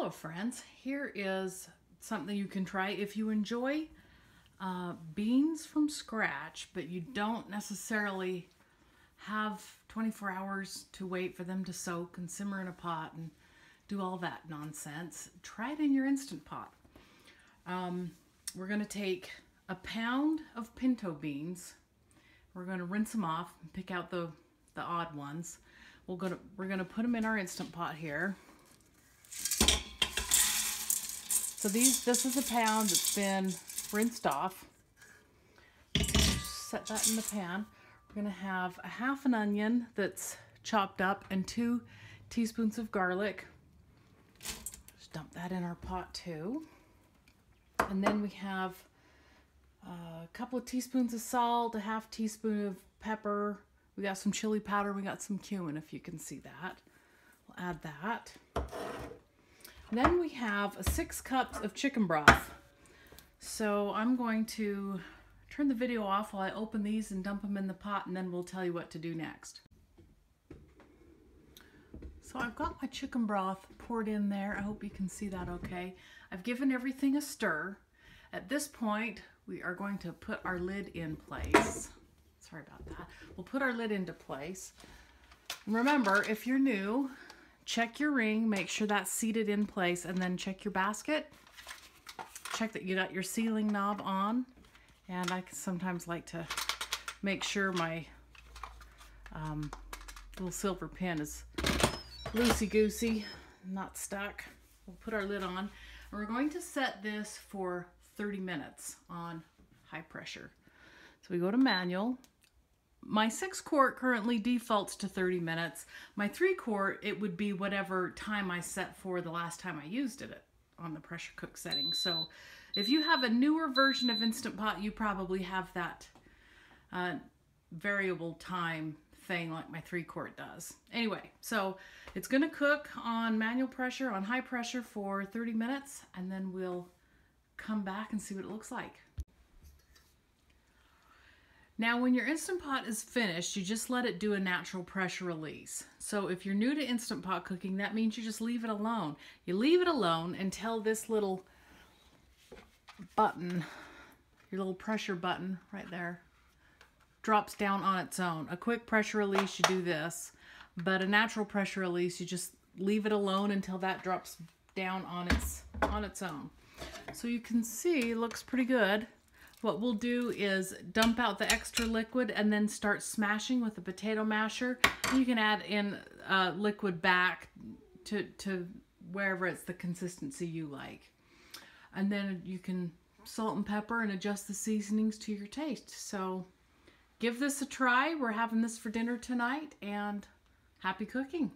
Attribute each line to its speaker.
Speaker 1: Hello friends, here is something you can try if you enjoy beans from scratch, but you don't necessarily have 24 hours to wait for them to soak and simmer in a pot and do all that nonsense. Try it in your Instant Pot. We're going to take a pound of pinto beans. We're going to rinse them off and pick out the odd ones. We're going to put them in our Instant Pot here. So this is a pound that's been rinsed off. Just set that in the pan. We're going to have a half an onion that's chopped up and 2 teaspoons of garlic. Just dump that in our pot too. And then we have a couple of teaspoons of salt, a half teaspoon of pepper. We got some chili powder, we got some cumin, if you can see that. We'll add that. And then we have 6 cups of chicken broth. So I'm going to turn the video off while I open these and dump them in the pot, and then we'll tell you what to do next. So I've got my chicken broth poured in there. I hope you can see that okay. I've given everything a stir. At this point, we are going to put our lid in place. Sorry about that. We'll put our lid into place. And remember, if you're new, check your ring, make sure that's seated in place, and then check your basket. Check that you got your sealing knob on. And I sometimes like to make sure my little silver pin is loosey-goosey, not stuck. We'll put our lid on. And we're going to set this for 30 minutes on high pressure. So we go to manual. My 6 quart currently defaults to 30 minutes. My 3 quart, it would be whatever time I set for the last time I used it on the pressure cook setting. So if you have a newer version of Instant Pot, you probably have that variable time thing like my 3 quart does. Anyway, so it's gonna cook on manual pressure, on high pressure for 30 minutes, and then we'll come back and see what it looks like. Now, when your Instant Pot is finished, you just let it do a natural pressure release. So if you're new to Instant Pot cooking, that means you just leave it alone. You leave it alone until this little button, your little pressure button right there, drops down on its own. A quick pressure release, you do this, but a natural pressure release, you just leave it alone until that drops down on its own. So you can see, it looks pretty good. What we'll do is dump out the extra liquid and then start smashing with a potato masher. You can add in liquid back to wherever it's the consistency you like. And then you can salt and pepper and adjust the seasonings to your taste. So give this a try. We're having this for dinner tonight, and happy cooking.